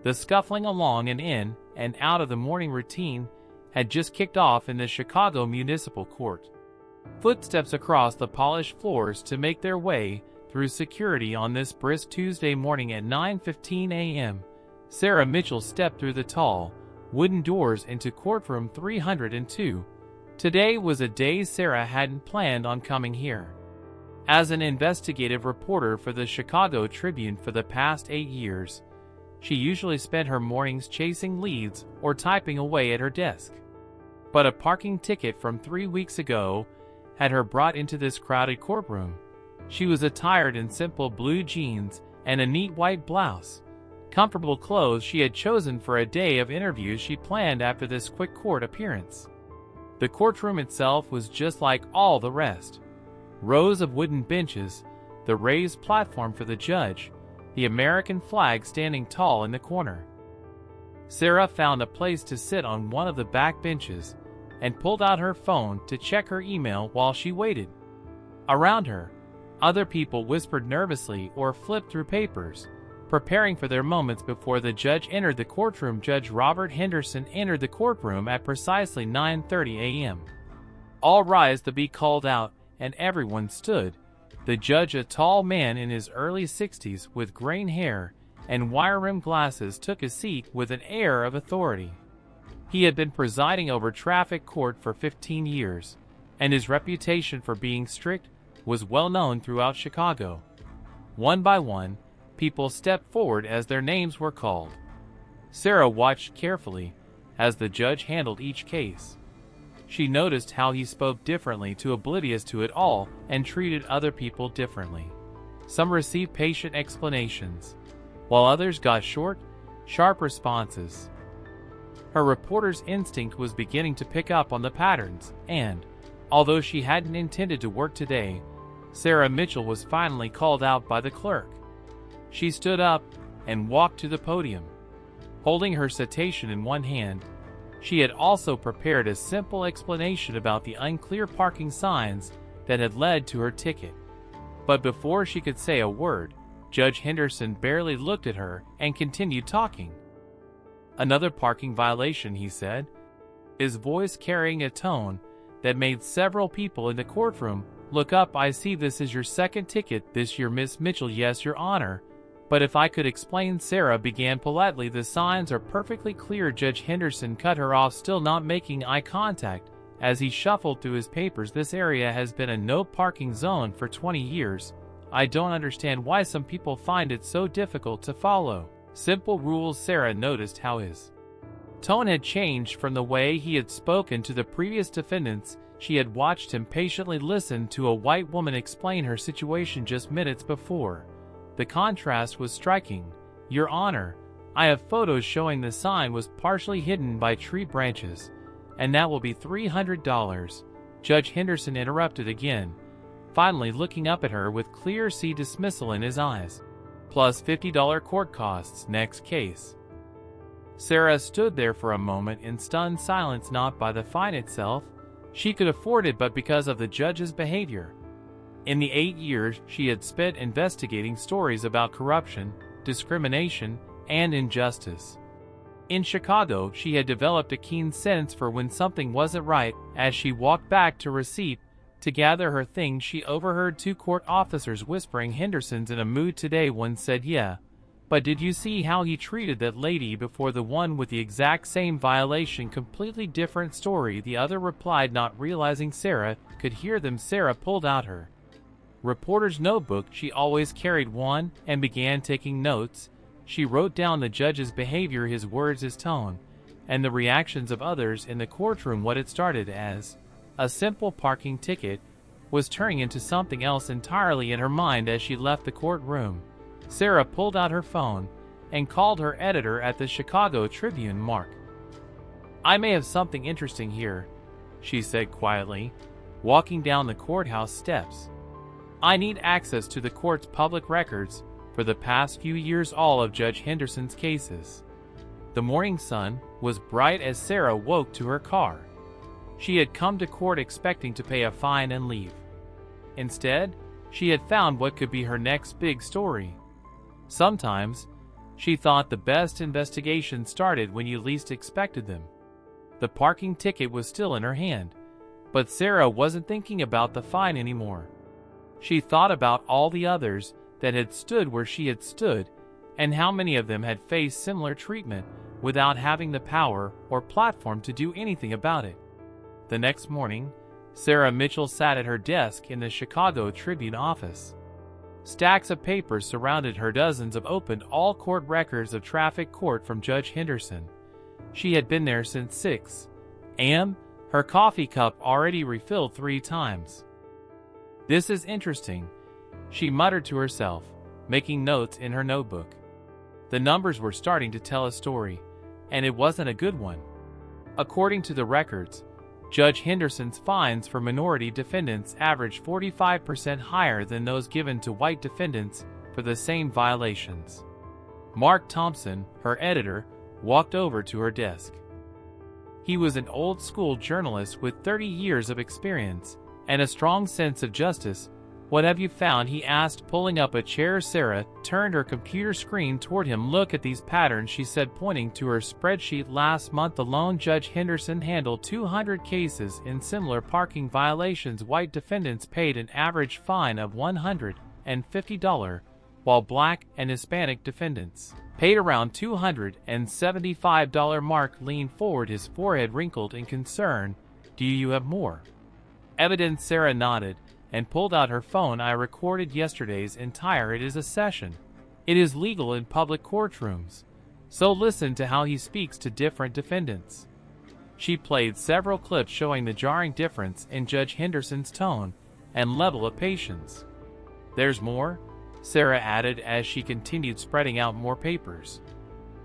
The scuffling along and in and out of the morning routine had just kicked off in the Chicago Municipal Court. Footsteps across the polished floors to make their way through security on this brisk Tuesday morning at 9:15 a.m. Sarah Mitchell stepped through the tall, wooden doors into courtroom 302. Today was a day Sarah hadn't planned on coming here. As an investigative reporter for the Chicago Tribune for the past 8 years, she usually spent her mornings chasing leads or typing away at her desk. But a parking ticket from 3 weeks ago had her brought into this crowded courtroom. She was attired in simple blue jeans and a neat white blouse, comfortable clothes she had chosen for a day of interviews she planned after this quick court appearance. The courtroom itself was just like all the rest. Rows of wooden benches, the raised platform for the judge, the American flag standing tall in the corner. Sarah found a place to sit on one of the back benches and pulled out her phone to check her email while she waited. Around her, other people whispered nervously or flipped through papers, preparing for their moments before the judge entered the courtroom. Judge Robert Henderson entered the courtroom at precisely 9:30 a.m. All rise to be called out, and everyone stood. The judge, a tall man in his early 60s with graying hair and wire-rimmed glasses, took his seat with an air of authority. He had been presiding over traffic court for 15 years, and his reputation for being strict was well known throughout Chicago. One by one, people stepped forward as their names were called. Sarah watched carefully as the judge handled each case. She noticed how he spoke differently to oblivious to it all and treated other people differently. Some received patient explanations, while others got short, sharp responses. Her reporter's instinct was beginning to pick up on the patterns, and, although she hadn't intended to work today, Sarah Mitchell was finally called out by the clerk. She stood up and walked to the podium. Holding her citation in one hand, she had also prepared a simple explanation about the unclear parking signs that had led to her ticket. But before she could say a word, Judge Henderson barely looked at her and continued talking. "Another parking violation," he said, his voice carrying a tone that made several people in the courtroom look up. "I see this is your second ticket this year, Miss Mitchell." "Yes, Your Honor. But if I could explain," Sarah began politely. "The signs are perfectly clear." Judge Henderson cut her off, still not making eye contact, as he shuffled through his papers. "This area has been a no parking zone for 20 years. I don't understand why some people find it so difficult to follow simple rules." Sarah noticed how his tone had changed from the way he had spoken to the previous defendants. She had watched him patiently listen to a white woman explain her situation just minutes before. The contrast was striking. "Your Honor, I have photos showing the sign was partially hidden by tree branches, and that will be $300. Judge Henderson interrupted again, finally looking up at her with clear dismissal in his eyes. "Plus $50 court costs next case." Sarah stood there for a moment in stunned silence. Not by the fine itself. She could afford it, but because of the judge's behavior. In the 8 years she had spent investigating stories about corruption, discrimination, and injustice in Chicago, she had developed a keen sense for when something wasn't right. As she walked back to receipt to gather her things, she overheard 2 court officers whispering. "Henderson's in a mood today," one said. "Yeah, but did you see how he treated that lady before, the one with the exact same violation?" "Completely different story," the other replied, not realizing Sarah could hear them. Sarah pulled out her reporter's notebook. She always carried one, and began taking notes. She wrote down the judge's behavior, his words, his tone, and the reactions of others in the courtroom. What had started as a simple parking ticket was turning into something else entirely in her mind. As she left the courtroom, Sarah pulled out her phone and called her editor at the Chicago Tribune. "Mark, I may have something interesting here," she said quietly, walking down the courthouse steps. "I need access to the court's public records for the past few years, all of Judge Henderson's cases." The morning sun was bright as Sarah woke to her car. She had come to court expecting to pay a fine and leave. Instead, she had found what could be her next big story. Sometimes, She thought the best investigations started when you least expected them. The parking ticket was still in her hand, but Sarah wasn't thinking about the fine anymore. She thought about all the others that had stood where she had stood, and how many of them had faced similar treatment without having the power or platform to do anything about it. The next morning, Sarah Mitchell sat at her desk in the Chicago Tribune office. Stacks of papers surrounded her, dozens of opened all-court records of traffic court from Judge Henderson. She had been there since 6 a.m., her coffee cup already refilled 3 times. "This is interesting," she muttered to herself, making notes in her notebook. The numbers were starting to tell a story, and it wasn't a good one. According to the records, Judge Henderson's fines for minority defendants averaged 45% higher than those given to white defendants for the same violations. Mark Thompson, her editor, walked over to her desk. He was an old-school journalist with 30 years of experience and a strong sense of justice. "What have you found?" he asked, pulling up a chair. Sarah turned her computer screen toward him. "Look at these patterns," she said, pointing to her spreadsheet. "Last month alone, Judge Henderson handled 200 cases in similar parking violations. White defendants paid an average fine of $150, while black and Hispanic defendants paid around $275. Mark leaned forward, his forehead wrinkled in concern. "Do you have more evidence?" Sarah nodded and pulled out her phone. "I recorded yesterday's entire. It is a session. It is legal in public courtrooms. So listen to how he speaks to different defendants." She played several clips showing the jarring difference in Judge Henderson's tone and level of patience. "There's more," Sarah added as she continued spreading out more papers.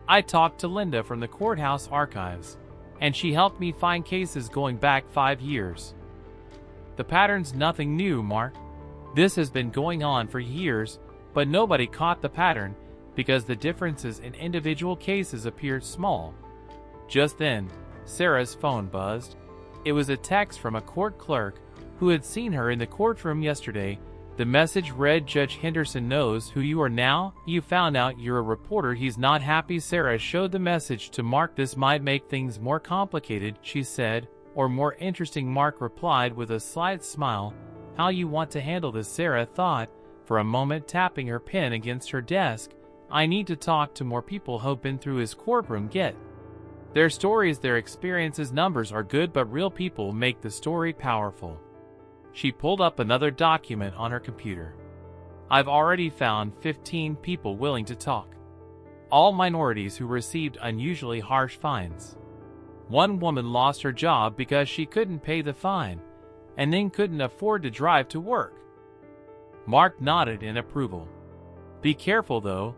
"I talked to Linda from the courthouse archives, and she helped me find cases going back 5 years. The pattern's nothing new, Mark. This has been going on for years, but nobody caught the pattern because the differences in individual cases appeared small." Just then, Sarah's phone buzzed. It was a text from a court clerk who had seen her in the courtroom yesterday. The message read, "Judge Henderson knows who you are now. You found out you're a reporter. He's not happy." Sarah showed the message to Mark. "This might make things more complicated," she said. "Or more interesting," Mark replied with a slight smile. "How you want to handle this," Sarah thought for a moment, tapping her pen against her desk. "I need to talk to more people who've been through his courtroom. Get their stories, their experiences. Numbers are good, but real people make the story powerful." She pulled up another document on her computer. "I've already found 15 people willing to talk. All minorities who received unusually harsh fines. One woman lost her job because she couldn't pay the fine, and then couldn't afford to drive to work." Mark nodded in approval. "Be careful though.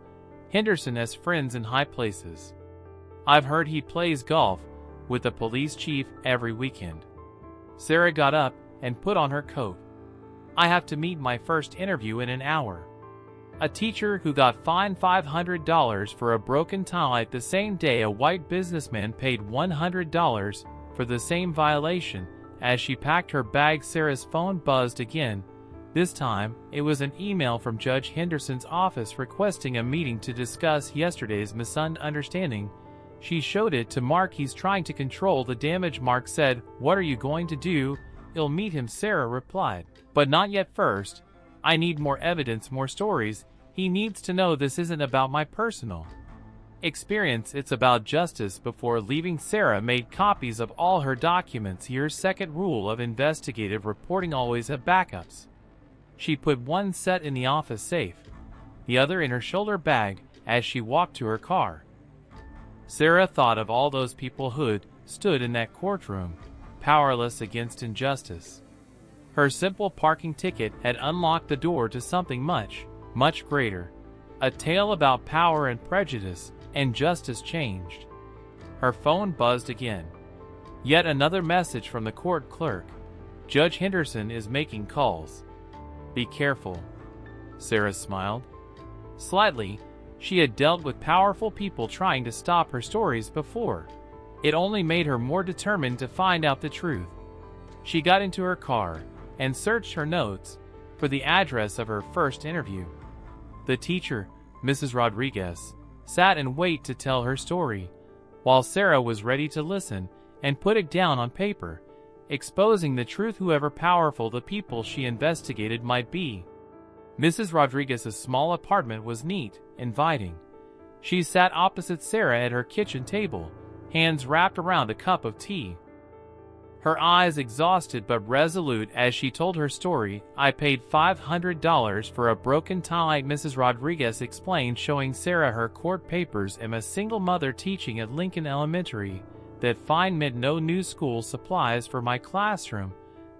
Henderson has friends in high places. I've heard he plays golf with the police chief every weekend." Sarah got up and put on her coat. "I have to meet my first interview in an hour." A teacher who got fined $500 for a broken tile. The same day, a white businessman paid $100 for the same violation. As she packed her bag, Sarah's phone buzzed again. This time, it was an email from Judge Henderson's office requesting a meeting to discuss yesterday's misunderstanding. She showed it to Mark. "He's trying to control the damage," Mark said. "What are you going to do?" "You'll meet him," Sarah replied. "But not yet. First, I need more evidence, more stories. He needs to know this isn't about my personal experience. It's about justice." Before leaving, Sarah made copies of all her documents. Here's second rule of investigative reporting: always have backups. She put one set in the office safe, the other in her shoulder bag as she walked to her car. Sarah thought of all those people who'd stood in that courtroom, powerless against injustice. Her simple parking ticket had unlocked the door to something much, much greater. A tale about power and prejudice and justice. Changed. Her phone buzzed again. Yet another message from the court clerk. "Judge Henderson is making calls. Be careful." Sarah smiled. Slightly, she had dealt with powerful people trying to stop her stories before. It only made her more determined to find out the truth. She got into her car and searched her notes for the address of her first interview. The teacher, Mrs. Rodriguez, sat and wait to tell her story, while Sarah was ready to listen and put it down on paper, exposing the truth however powerful the people she investigated might be. Mrs. Rodriguez's small apartment was neat, inviting. She sat opposite Sarah at her kitchen table, hands wrapped around a cup of tea. Her eyes exhausted but resolute as she told her story. "I paid $500 for a broken tie," Mrs. Rodriguez explained, showing Sarah her court papers. "I'm a single mother teaching at Lincoln Elementary. That fine meant no new school supplies for my classroom."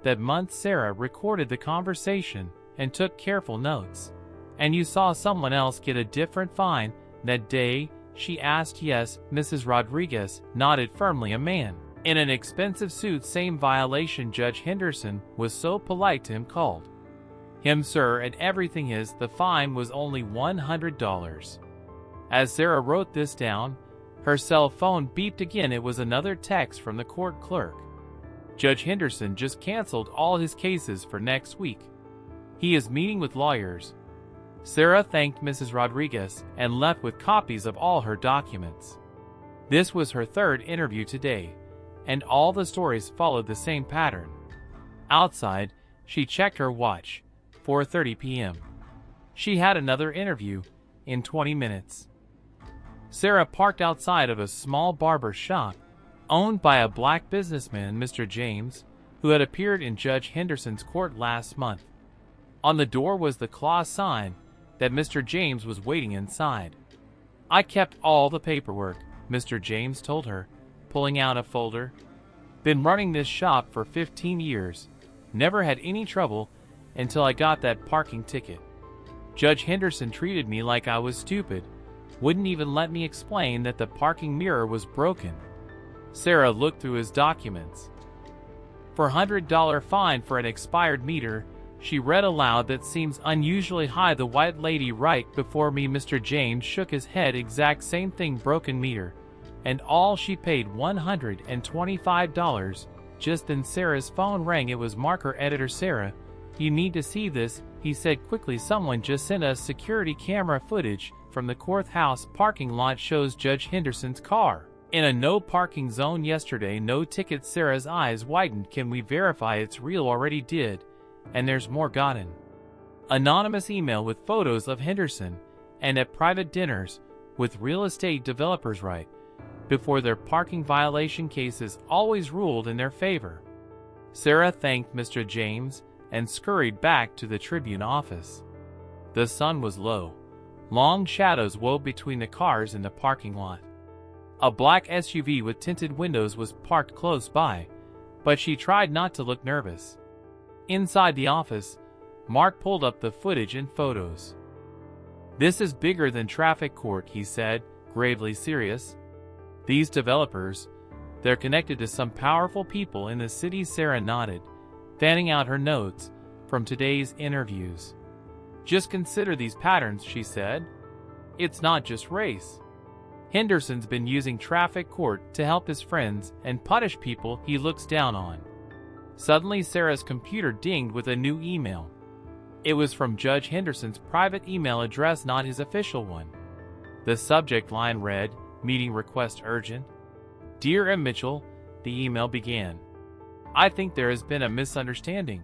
That month Sarah recorded the conversation and took careful notes. "And you saw someone else get a different fine that day?" she asked. "Yes," Mrs. Rodriguez nodded firmly. "A man in an expensive suit, same violation. Judge Henderson was so polite to him, called him sir and everything. The fine was only $100. As Sarah wrote this down, her cell phone beeped again. It was another text from the court clerk. "Judge Henderson just canceled all his cases for next week. He is meeting with lawyers." Sarah thanked Mrs. Rodriguez and left with copies of all her documents. This was her third interview today, and all the stories followed the same pattern. Outside, she checked her watch. 4:30 p.m. She had another interview in 20 minutes. Sarah parked outside of a small barber shop owned by a black businessman, Mr. James, who had appeared in Judge Henderson's court last month. On the door was the claw sign that Mr. James was waiting inside. "I kept all the paperwork," Mr. James told her, pulling out a folder. "Been running this shop for 15 years. Never had any trouble until I got that parking ticket. Judge Henderson treated me like I was stupid. Wouldn't even let me explain that the parking mirror was broken." Sarah looked through his documents. $400 fine for an expired meter. She read aloud. "That seems unusually high. The white lady right before me." Mr. James shook his head. "Exact same thing, broken meter. And all she paid $125. Just then Sarah's phone rang. It was Marker editor. "Sarah, you need to see this," he said quickly. "Someone just sent us security camera footage from the courthouse parking lot. Shows Judge Henderson's car in a no parking zone yesterday. No ticket." Sarah's eyes widened. "Can we verify it's real?" "Already did. And there's more. Gotten anonymous email with photos of Henderson and at private dinners with real estate developers right before their parking violation cases always ruled in their favor." Sarah thanked Mr. James and scurried back to the Tribune office. The sun was low. Long shadows wove between the cars in the parking lot. A black SUV with tinted windows was parked close by, but she tried not to look nervous. Inside the office, Mark pulled up the footage and photos. "This is bigger than traffic court," he said, gravely serious. "These developers, they're connected to some powerful people in the city." Sarah nodded, fanning out her notes from today's interviews. "Just consider these patterns," she said. "It's not just race. Henderson's been using traffic court to help his friends and punish people he looks down on." Suddenly Sarah's computer dinged with a new email. It was from Judge Henderson's private email address, not his official one. The subject line read, "Meeting request urgent." "Dear M. Mitchell," the email began. "I think there has been a misunderstanding.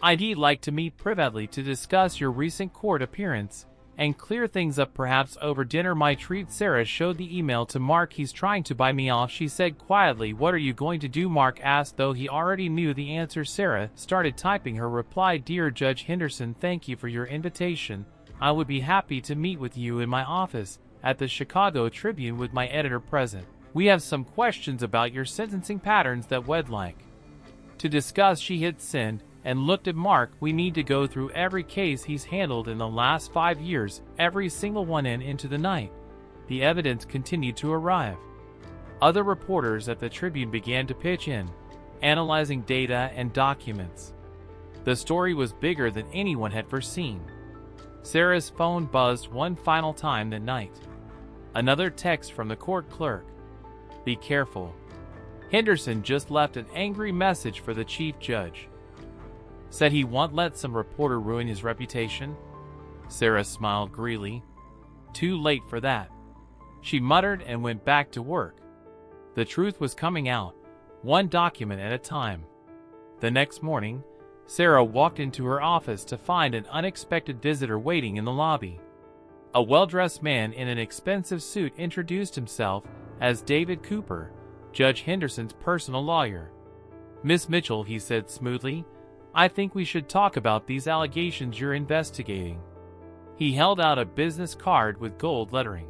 I'd like to meet privately to discuss your recent court appearance and clear things up, perhaps over dinner. My treat." Sarah showed the email to Mark. "He's trying to buy me off," she said quietly. "What are you going to do?" Mark asked, though he already knew the answer. Sarah started typing her reply. "Dear Judge Henderson, thank you for your invitation. I would be happy to meet with you in my office at the Chicago Tribune with my editor present. We have some questions about your sentencing patterns that we'd like to discuss." She hit send and looked at Mark. "We need to go through every case he's handled in the last 5 years, every single one." And into the night, the evidence continued to arrive. Other reporters at the Tribune began to pitch in, analyzing data and documents. The story was bigger than anyone had foreseen. Sarah's phone buzzed one final time that night. Another text from the court clerk. "Be careful. Henderson just left an angry message for the chief judge. Said he won't let some reporter ruin his reputation." Sarah smiled greedily. Too late for that. She muttered and went back to work. The truth was coming out, one document at a time. The next morning, Sarah walked into her office to find an unexpected visitor waiting in the lobby. A well-dressed man in an expensive suit introduced himself as David Cooper, Judge Henderson's personal lawyer. "Miss Mitchell," he said smoothly, "I think we should talk about these allegations you're investigating." He held out a business card with gold lettering.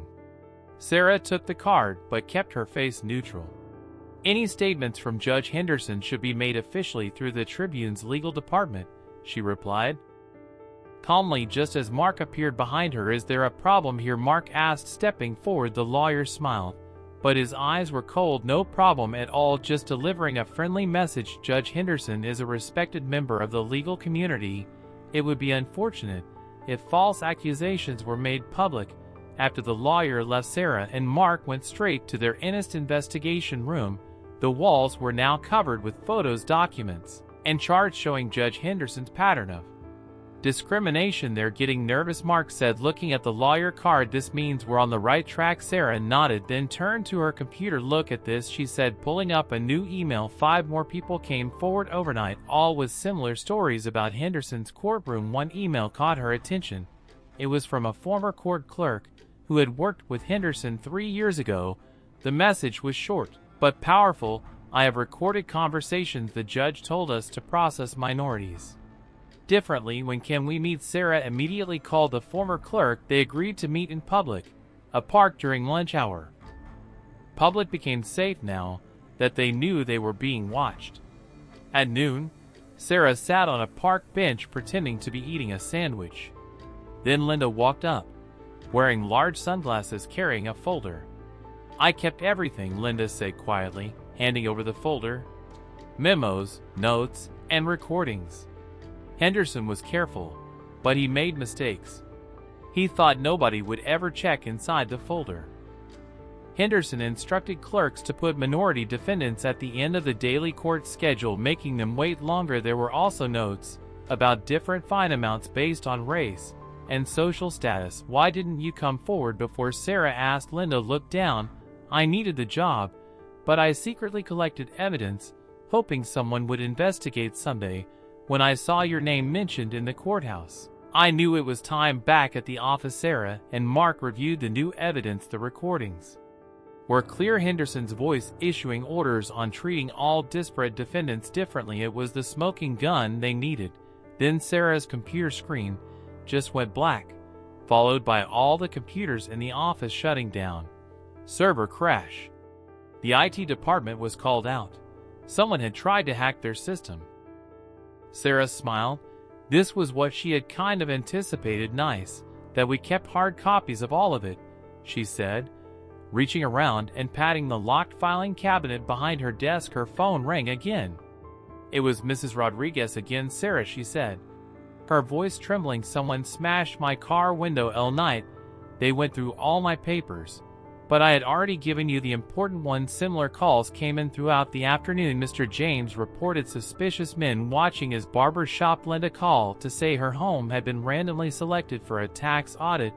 Sarah took the card but kept her face neutral. "Any statements from Judge Henderson should be made officially through the Tribune's legal department," she replied. Calmly, just as Mark appeared behind her. "Is there a problem here?" Mark asked, stepping forward. The lawyer smiled, but his eyes were cold. "No problem at all, just delivering a friendly message. Judge Henderson is a respected member of the legal community. It would be unfortunate if false accusations were made public." After the lawyer left, Sarah and Mark went straight to their innocent investigation room. The walls were now covered with photos, documents, and charts showing Judge Henderson's pattern of discrimination. "They're getting nervous," Mark said, looking at the lawyer card. "This means we're on the right track." Sarah nodded, then turned to her computer. "Look at this," she said, pulling up a new email. 5 more people came forward overnight, all with similar stories about Henderson's courtroom. One email caught her attention. It was from a former court clerk who had worked with Henderson 3 years ago. The message was short but powerful. "I have recorded conversations the judge told us to process minorities differently. When can we meet?" Sarah immediately called the former clerk. They agreed to meet in public, a park, during lunch hour. Public became safe now that they knew they were being watched. At noon, Sarah sat on a park bench pretending to be eating a sandwich. Then Linda walked up, wearing large sunglasses, carrying a folder. "I kept everything," Linda said quietly, handing over the folder. "Memos, notes, and recordings." Henderson was careful, but he made mistakes. He thought nobody would ever check inside the folder. Henderson instructed clerks to put minority defendants at the end of the daily court schedule, making them wait longer. There were also notes about different fine amounts based on race and social status. "Why didn't you come forward before?" Sarah asked. Linda looked down. "I needed the job, but I secretly collected evidence, hoping someone would investigate someday. When I saw your name mentioned in the courthouse, I knew it was time." Back at the office, Sarah and Mark reviewed the new evidence. The recordings were clear. Henderson's voice issuing orders on treating all disparate defendants differently. It was the smoking gun they needed. Then Sarah's computer screen just went black, followed by all the computers in the office shutting down. Server crash. The IT department was called out. Someone had tried to hack their system. Sarah smiled. This was what she had kind of anticipated. "Nice that we kept hard copies of all of it," she said, reaching around and patting the locked filing cabinet behind her desk. Her phone rang again. It was Mrs. Rodriguez again. "Sarah," she said, her voice trembling, "someone smashed my car window all night. They went through all my papers, but I had already given you the important one." Similar calls came in throughout the afternoon. Mr. James reported suspicious men watching his barber shop. Linda called to say her home had been randomly selected for a tax audit.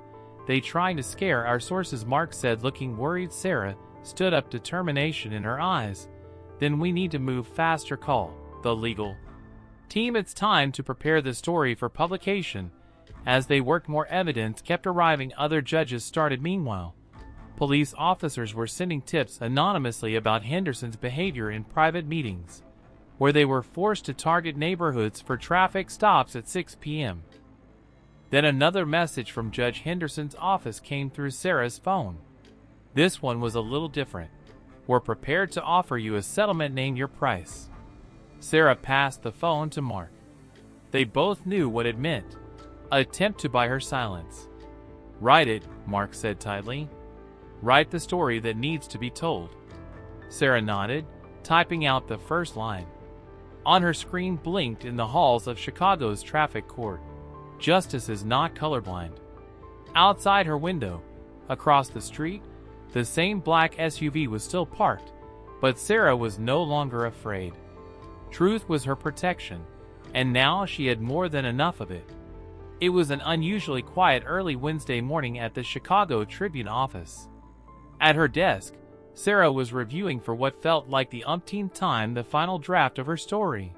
"They trying to scare our sources," Mark said, looking worried. Sarah stood up, determination in her eyes. "Then we need to move faster. Call the legal team. It's time to prepare the story for publication." As they worked, more evidence kept arriving. Other judges started. Meanwhile, police officers were sending tips anonymously about Henderson's behavior in private meetings, where they were forced to target neighborhoods for traffic stops at 6 p.m. Then another message from Judge Henderson's office came through Sarah's phone. This one was a little different. "We're prepared to offer you a settlement. Name your price." Sarah passed the phone to Mark. They both knew what it meant. An attempt to buy her silence. "Write it," Mark said tightly. "Write the story that needs to be told." Sarah nodded, typing out the first line. On her screen blinked. "In the halls of Chicago's traffic court, justice is not colorblind." Outside her window, across the street, the same black SUV was still parked, but Sarah was no longer afraid. Truth was her protection, and now she had more than enough of it. It was an unusually quiet early Wednesday morning at the Chicago Tribune office. At her desk, Sarah was reviewing for what felt like the umpteenth time the final draft of her story.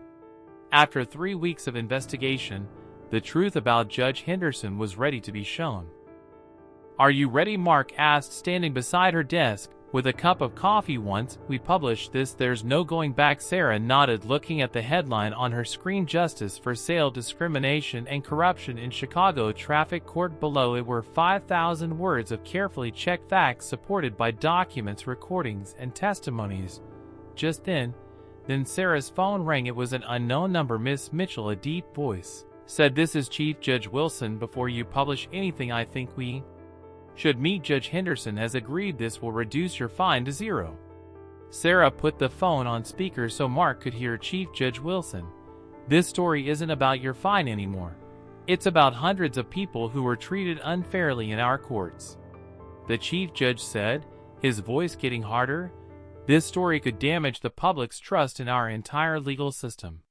After 3 weeks of investigation, the truth about Judge Henderson was ready to be shown. "Are you ready?" Mark asked, standing beside her desk with a cup of coffee. "Once we publish this, there's no going back." Sarah nodded, looking at the headline on her screen: "Justice for Sale, Discrimination and Corruption in Chicago Traffic Court." Below it were 5,000 words of carefully checked facts supported by documents, recordings, and testimonies. Just then Sarah's phone rang. It was an unknown number. "Miss Mitchell," a deep voice said, "this is Chief Judge Wilson. Before you publish anything, I think we should meet. Judge Henderson has agreed this will reduce your fine to 0. Sarah put the phone on speaker so Mark could hear. "Chief Judge Wilson, this story isn't about your fine anymore. It's about hundreds of people who were treated unfairly in our courts," the Chief Judge said, his voice getting harder. "This story could damage the public's trust in our entire legal system."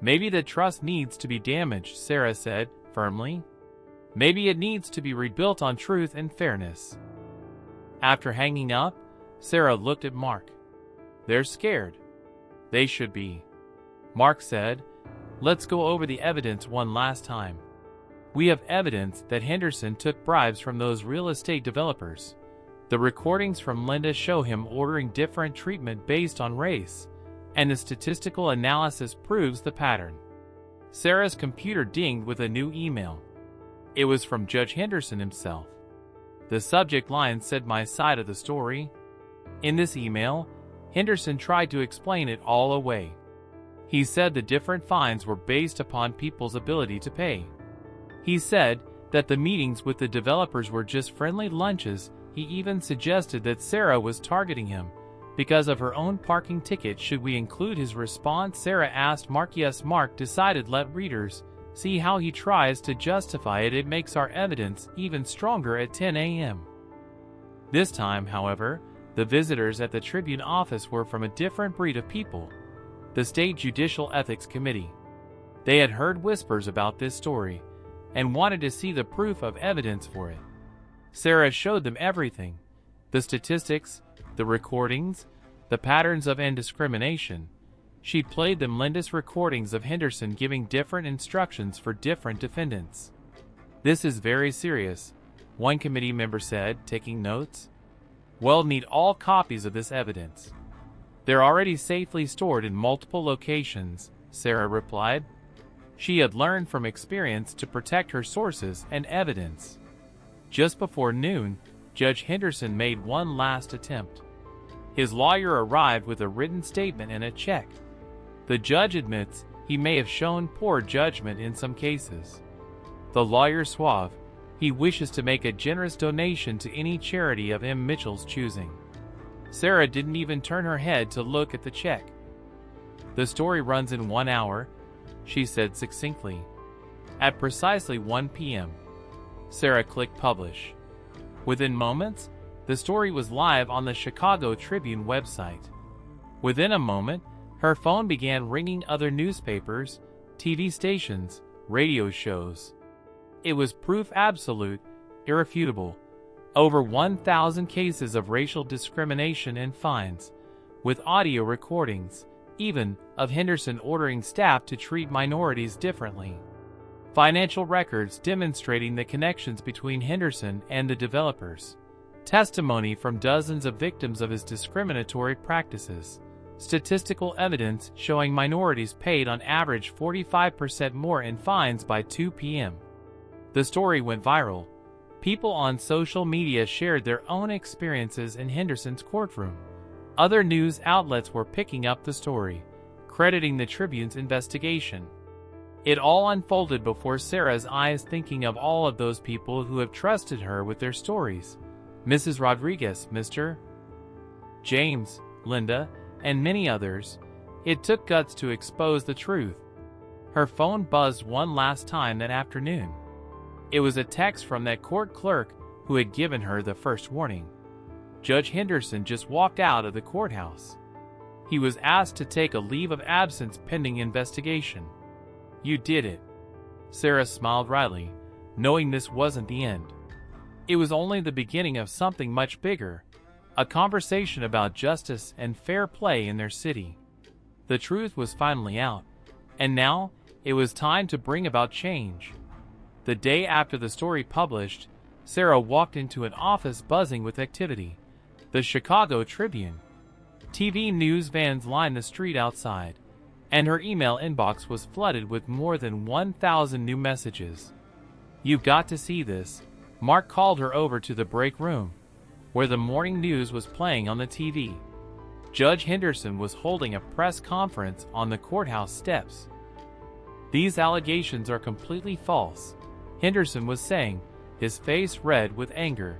"Maybe the trust needs to be damaged," Sarah said firmly. "Maybe it needs to be rebuilt on truth and fairness." After hanging up, Sarah looked at Mark. "They're scared." "They should be," Mark said. "Let's go over the evidence one last time. We have evidence that Henderson took bribes from those real estate developers. The recordings from Linda show him ordering different treatment based on race, and the statistical analysis proves the pattern." Sarah's computer dinged with a new email. It was from Judge Henderson himself. The subject line said, "My side of the story." In this email, Henderson tried to explain it all away. He said the different fines were based upon people's ability to pay. He said that the meetings with the developers were just friendly lunches. He even suggested that Sarah was targeting him because of her own parking ticket. "Should we include his response?" Sarah asked Mark. "Yes." Mark decided. "Let readers see how he tries to justify it. It makes our evidence even stronger." At 10 a.m. this time, however, the visitors at the Tribune office were from a different breed of people: the State Judicial Ethics Committee. They had heard whispers about this story and wanted to see the proof of evidence for it. Sarah showed them everything: the statistics, the recordings, the patterns of indiscrimination. She played them Linda's recordings of Henderson giving different instructions for different defendants. "This is very serious," one committee member said, taking notes. "We'll need all copies of this evidence." "They're already safely stored in multiple locations," Sarah replied. She had learned from experience to protect her sources and evidence. Just before noon, Judge Henderson made one last attempt. His lawyer arrived with a written statement and a check. The judge admits he may have shown poor judgment in some cases. The lawyer suave, he wishes to make a generous donation to any charity of M. Mitchell's choosing. Sarah didn't even turn her head to look at the check. "The story runs in 1 hour," she said succinctly. At precisely 1 p.m., Sarah clicked publish. Within moments, the story was live on the Chicago Tribune website. Within a moment, her phone began ringing. Other newspapers, TV stations, radio shows. It was proof absolute, irrefutable. Over 1,000 cases of racial discrimination and fines, with audio recordings, even, of Henderson ordering staff to treat minorities differently. Financial records demonstrating the connections between Henderson and the developers. Testimony from dozens of victims of his discriminatory practices. Statistical evidence showing minorities paid on average 45% more in fines by 2 p.m. The story went viral. People on social media shared their own experiences in Henderson's courtroom. Other news outlets were picking up the story, crediting the Tribune's investigation. It all unfolded before Sarah's eyes, thinking of all of those people who have trusted her with their stories. Mrs. Rodriguez, Mr. James, Linda, and many others. It took guts to expose the truth. Her phone buzzed one last time that afternoon. It was a text from that court clerk who had given her the first warning. Judge Henderson just walked out of the courthouse. He was asked to take a leave of absence pending investigation. "You did it," Sarah smiled wryly, knowing this wasn't the end. It was only the beginning of something much bigger, a conversation about justice and fair play in their city. The truth was finally out, and now it was time to bring about change. The day after the story published, Sarah walked into an office buzzing with activity. The Chicago Tribune. TV news vans lined the street outside, and her email inbox was flooded with more than 1,000 new messages. "You've got to see this." Mark called her over to the break room, where the morning news was playing on the TV. Judge Henderson was holding a press conference on the courthouse steps. "These allegations are completely false," Henderson was saying, his face red with anger.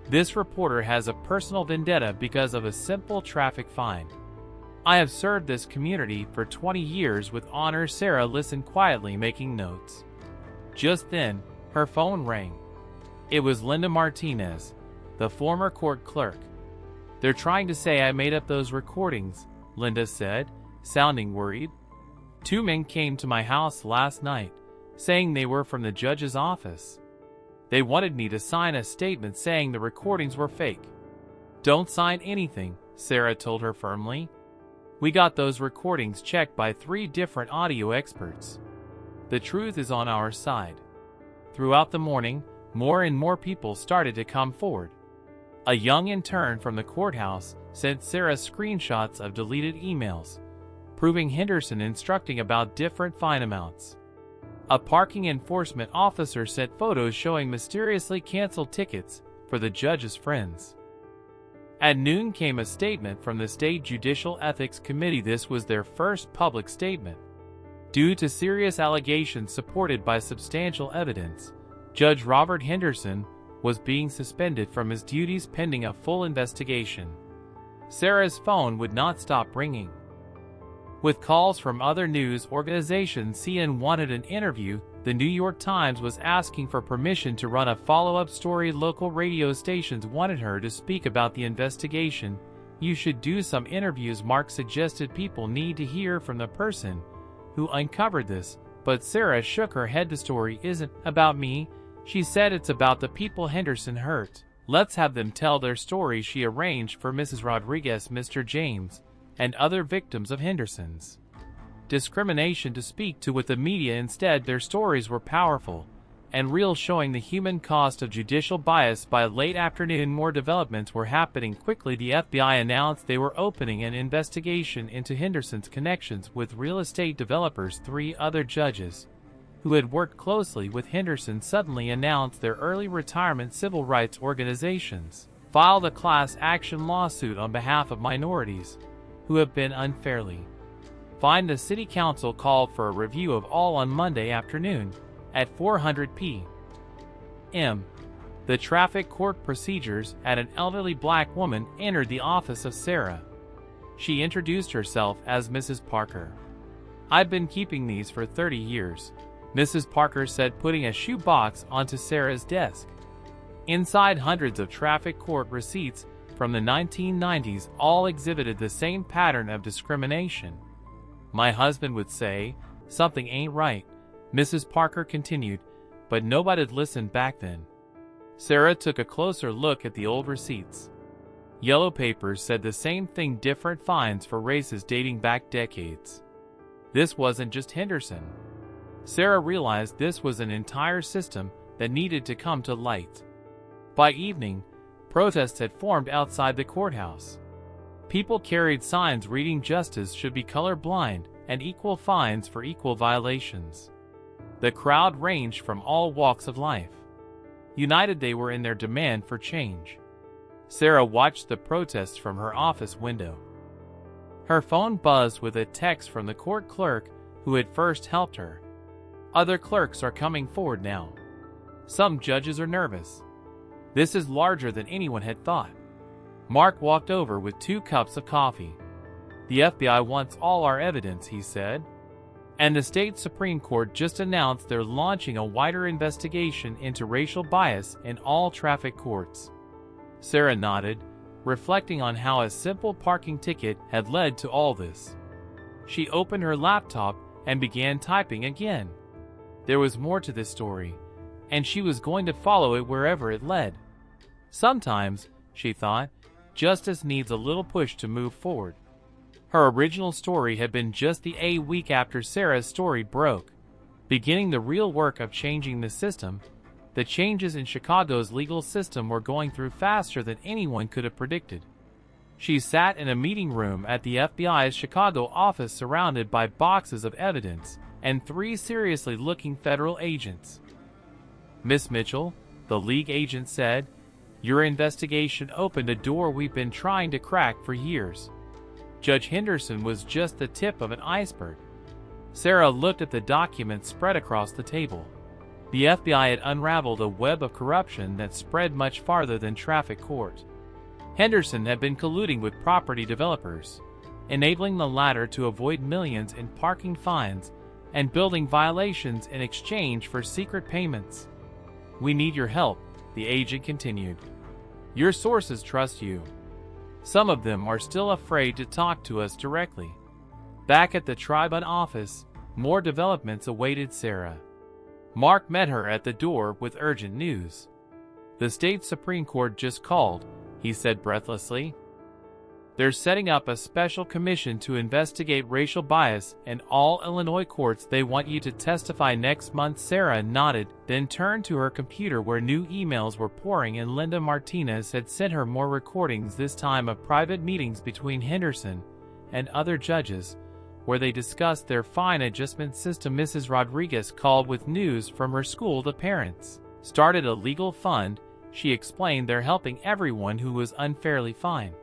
"This reporter has a personal vendetta because of a simple traffic fine. I have served this community for 20 years with honor." Sarah listened quietly, making notes. Just then, her phone rang. It was Linda Martinez, the former court clerk. "They're trying to say I made up those recordings," Linda said, sounding worried. "Two men came to my house last night, saying they were from the judge's office. They wanted me to sign a statement saying the recordings were fake." "Don't sign anything," Sarah told her firmly. "We got those recordings checked by 3 different audio experts. The truth is on our side." Throughout the morning, more and more people started to come forward. A young intern from the courthouse sent Sarah screenshots of deleted emails, proving Henderson instructing about different fine amounts. A parking enforcement officer sent photos showing mysteriously canceled tickets for the judge's friends. At noon came a statement from the State Judicial Ethics Committee. This was their first public statement. Due to serious allegations supported by substantial evidence, Judge Robert Henderson was being suspended from his duties pending a full investigation. Sarah's phone would not stop ringing. With calls from other news organizations, CNN wanted an interview. The New York Times was asking for permission to run a follow-up story. Local radio stations wanted her to speak about the investigation. "You should do some interviews," Mark suggested. "People need to hear from the person who uncovered this." But Sarah shook her head. "The story isn't about me," she said. "It's about the people Henderson hurt. Let's have them tell their story." She arranged for Mrs. Rodriguez, Mr. James, and other victims of Henderson's discrimination to speak to with the media. Instead, their stories were powerful and real, showing the human cost of judicial bias. By late afternoon, more developments were happening quickly. The FBI announced they were opening an investigation into Henderson's connections with real estate developers. 3 other judges who had worked closely with Henderson suddenly announced their early retirement. Civil rights organizations filed a class action lawsuit on behalf of minorities who have been unfairly fined. The city council called for a review of all on Monday afternoon at 4:00 p.m. The traffic court procedures at an elderly black woman entered the office of Sarah. She introduced herself as Mrs. Parker. "I've been keeping these for 30 years, Mrs. Parker said, putting a shoebox onto Sarah's desk. Inside, hundreds of traffic court receipts from the 1990s all exhibited the same pattern of discrimination. "My husband would say, 'Something ain't right,'" Mrs. Parker continued, "but nobody'd listen back then." Sarah took a closer look at the old receipts. Yellow papers said the same thing, different fines for races dating back decades. This wasn't just Henderson. Sarah realized this was an entire system that needed to come to light. By evening, protests had formed outside the courthouse. People carried signs reading "Justice should be colorblind" and "Equal fines for equal violations." The crowd ranged from all walks of life. United they were in their demand for change. Sarah watched the protests from her office window. Her phone buzzed with a text from the court clerk who had first helped her. "Other clerks are coming forward now. Some judges are nervous. This is larger than anyone had thought." Mark walked over with 2 cups of coffee. "The FBI wants all our evidence," he said. "And the state Supreme Court just announced they're launching a wider investigation into racial bias in all traffic courts." Sarah nodded, reflecting on how a simple parking ticket had led to all this. She opened her laptop and began typing again. There was more to this story, and she was going to follow it wherever it led. Sometimes, she thought, justice needs a little push to move forward. Her original story had been just a week after Sarah's story broke, beginning the real work of changing the system. The changes in Chicago's legal system were going through faster than anyone could have predicted. She sat in a meeting room at the FBI's Chicago office surrounded by boxes of evidence and 3 seriously looking federal agents. "Miss Mitchell," the league agent said, "your investigation opened a door we've been trying to crack for years." Judge Henderson was just the tip of an iceberg. Sarah looked at the documents spread across the table. The FBI had unraveled a web of corruption that spread much farther than traffic court. Henderson had been colluding with property developers, enabling the latter to avoid millions in parking fines and building violations in exchange for secret payments. "We need your help," the agent continued. "Your sources trust you. Some of them are still afraid to talk to us directly." Back at the Tribune office, more developments awaited Sarah. Mark met her at the door with urgent news. "The state Supreme Court just called," he said breathlessly. "They're setting up a special commission to investigate racial bias in all Illinois courts. They want you to testify next month." Sarah nodded, then turned to her computer where new emails were pouring in. Linda Martinez had sent her more recordings, this time of private meetings between Henderson and other judges, where they discussed their fine adjustment system. Mrs. Rodriguez called with news from her school. The parents started a legal fund, she explained. They're helping everyone who was unfairly fined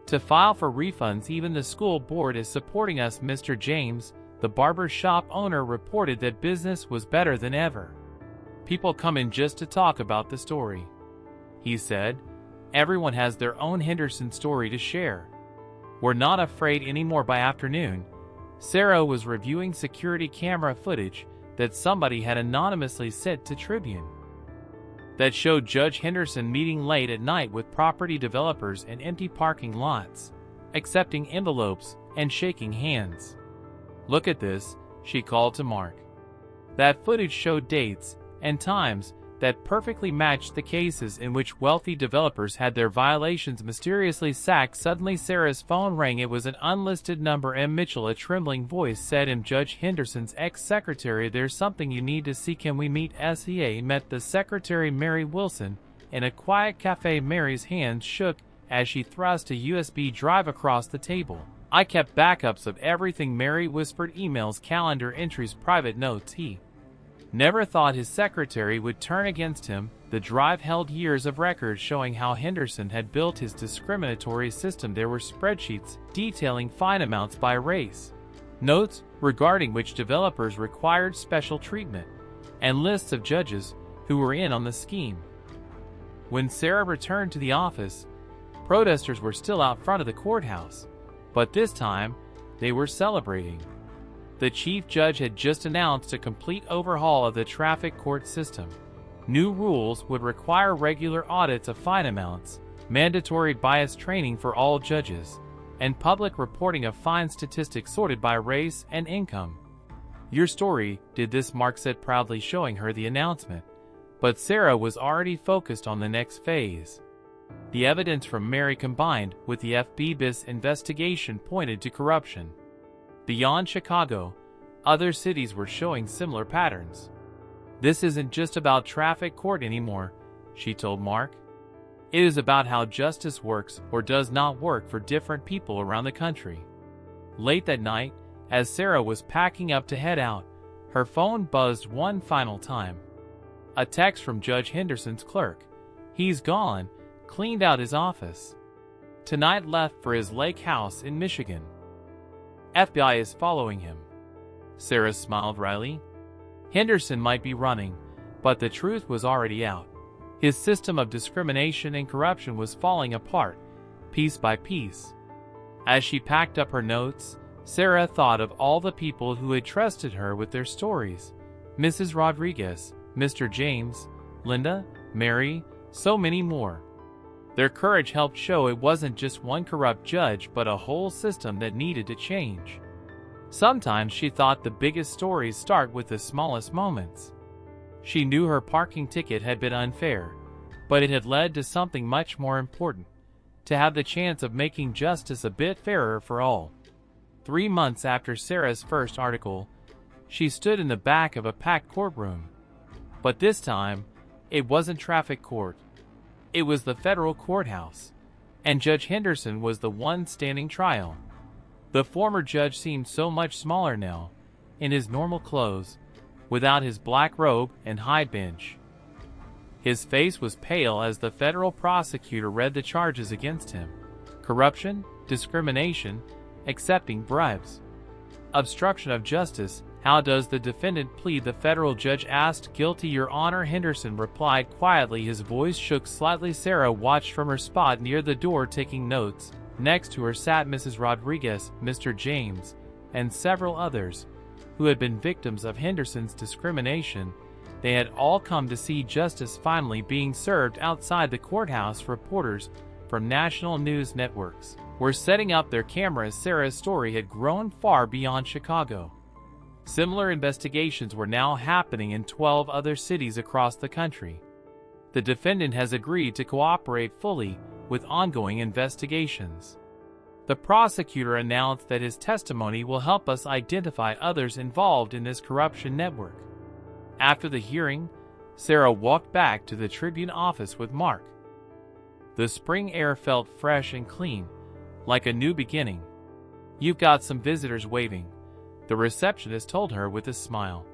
to file for refunds. Even the school board is supporting us. Mr. James, the barber shop owner, reported that business was better than ever. "People come in just to talk about the story," he said. "Everyone has their own Henderson story to share. We're not afraid anymore." By afternoon, Sarah was reviewing security camera footage that somebody had anonymously sent to Tribune that showed Judge Henderson meeting late at night with property developers in empty parking lots, accepting envelopes and shaking hands. "Look at this," she called to Mark. That footage showed dates and times that perfectly matched the cases in which wealthy developers had their violations mysteriously sacked. Suddenly Sarah's phone rang. It was an unlisted number. "M. Mitchell," a trembling voice said. "I'm Judge Henderson's ex-secretary. There's something you need to see. Can we meet?" SEA met the secretary, Mary Wilson, in a quiet cafe. Mary's hands shook as she thrust a USB drive across the table. "I kept backups of everything," Mary whispered. "Emails, calendar entries, private notes." He never thought his secretary would turn against him. The drive held years of records showing how Henderson had built his discriminatory system. There were spreadsheets detailing fine amounts by race, notes regarding which developers required special treatment, and lists of judges who were in on the scheme. When Sarah returned to the office, protesters were still out front of the courthouse, but this time they were celebrating. The chief judge had just announced a complete overhaul of the traffic court system. New rules would require regular audits of fine amounts, mandatory bias training for all judges, and public reporting of fine statistics sorted by race and income. "Your story did this," Mark said proudly, showing her the announcement. But Sarah was already focused on the next phase. The evidence from Mary combined with the FBI's investigation pointed to corruption. Beyond Chicago, other cities were showing similar patterns. "This isn't just about traffic court anymore," she told Mark. "It is about how justice works or does not work for different people around the country." Late that night, as Sarah was packing up to head out, her phone buzzed one final time. A text from Judge Henderson's clerk. "He's gone, cleaned out his office. Tonight left for his lake house in Michigan. FBI is following him." Sarah smiled wryly. Henderson might be running, but the truth was already out. His system of discrimination and corruption was falling apart, piece by piece. As she packed up her notes, Sarah thought of all the people who had trusted her with their stories. Mrs. Rodriguez, Mr. James, Linda, Mary, so many more. Their courage helped show it wasn't just one corrupt judge but a whole system that needed to change. Sometimes she thought the biggest stories start with the smallest moments. She knew her parking ticket had been unfair, but it had led to something much more important: to have the chance of making justice a bit fairer for all. 3 months after Sarah's first article, she stood in the back of a packed courtroom. But this time, it wasn't traffic court. It was the federal courthouse, and Judge Henderson was the one standing trial. The former judge seemed so much smaller now, in his normal clothes, without his black robe and high bench. His face was pale as the federal prosecutor read the charges against him: corruption, discrimination, accepting bribes, obstruction of justice. "How does the defendant plead?" the federal judge asked. "Guilty, Your Honor," Henderson replied quietly. His voice shook slightly. Sarah watched from her spot near the door, taking notes. Next to her sat Mrs. Rodriguez, Mr. James, and several others who had been victims of Henderson's discrimination. They had all come to see justice finally being served outside the courthouse. Reporters from national news networks were setting up their cameras. Sarah's story had grown far beyond Chicago. Similar investigations were now happening in 12 other cities across the country. The defendant has agreed to cooperate fully with ongoing investigations. The prosecutor announced that his testimony will help us identify others involved in this corruption network. After the hearing, Sarah walked back to the Tribune office with Mark. The spring air felt fresh and clean, like a new beginning. "You've got some visitors waiting," the receptionist told her with a smile.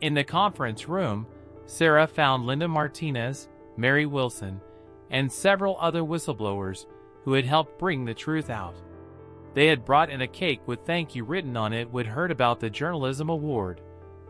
In the conference room, Sarah found Linda Martinez, Mary Wilson, and several other whistleblowers who had helped bring the truth out. They had brought in a cake with "thank you" written on it. "We'd heard about the Journalism Award,"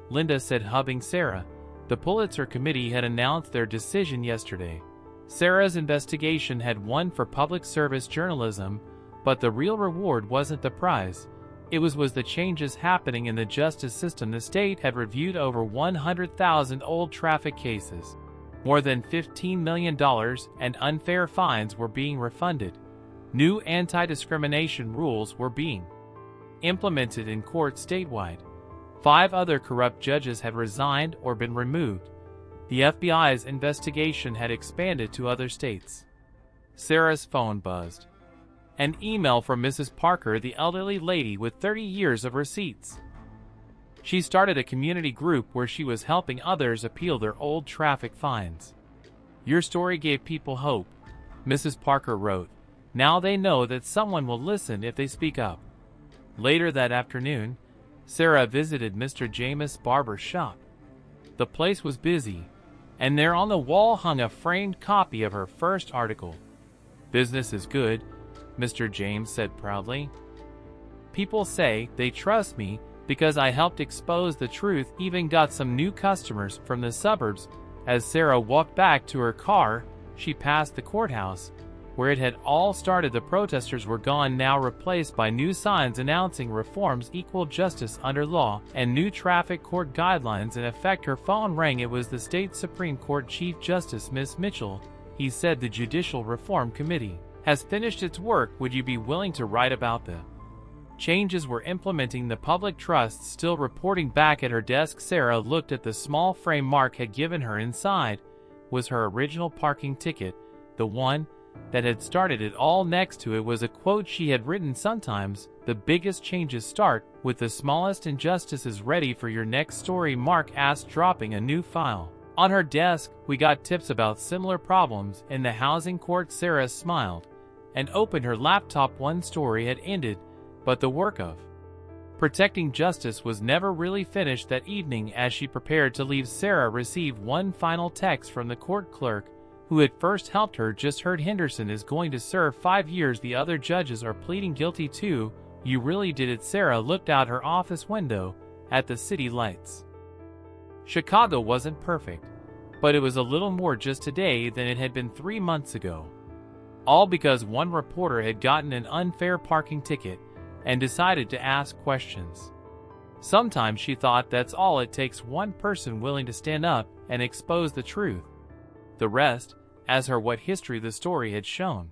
Linda said, hugging Sarah. "The Pulitzer Committee had announced their decision yesterday. Sarah's investigation had won for public service journalism, but the real reward wasn't the prize. It was the changes happening in the justice system." The state had reviewed over 100,000 old traffic cases. More than $15 million and unfair fines were being refunded. New anti-discrimination rules were being implemented in courts statewide. 5 other corrupt judges had resigned or been removed. The FBI's investigation had expanded to other states. Sarah's phone buzzed. An email from Mrs. Parker, the elderly lady with 30 years of receipts. She started a community group where she was helping others appeal their old traffic fines. "Your story gave people hope," Mrs. Parker wrote. "Now they know that someone will listen if they speak up." Later that afternoon, Sarah visited Mr. James' barber shop. The place was busy, and there on the wall hung a framed copy of her first article. "Business is good," Mr. James said proudly. "People say they trust me because I helped expose the truth. Even got some new customers from the suburbs." As Sarah walked back to her car, she passed the courthouse, where it had all started. The protesters were gone, now replaced by new signs announcing reforms, equal justice under law, and new traffic court guidelines in effect. Her phone rang. It was the state Supreme Court Chief Justice, Miss Mitchell. He said, "The Judicial Reform Committee has finished its work. Would you be willing to write about the changes we're implementing?" The public trust still reporting. Back at her desk, Sarah looked at the small frame Mark had given her. Inside was her original parking ticket, the one that had started it all. Next to it was a quote she had written: "Sometimes the biggest changes start with the smallest injustices." "Ready for your next story?" Mark asked, dropping a new file on her desk. "We got tips about similar problems in the housing court." Sarah smiled and opened her laptop. One story had ended, but the work of protecting justice was never really finished. That evening, as she prepared to leave, Sarah received one final text from the court clerk who had first helped her. "Just heard Henderson is going to serve 5 years. The other judges are pleading guilty too." "You really did it." Sarah looked out her office window at the city lights. Chicago wasn't perfect, but it was a little more just today than it had been 3 months ago. All because one reporter had gotten an unfair parking ticket and decided to ask questions. Sometimes she thought that's all it takes: one person willing to stand up and expose the truth. The rest, as her what history the story had shown.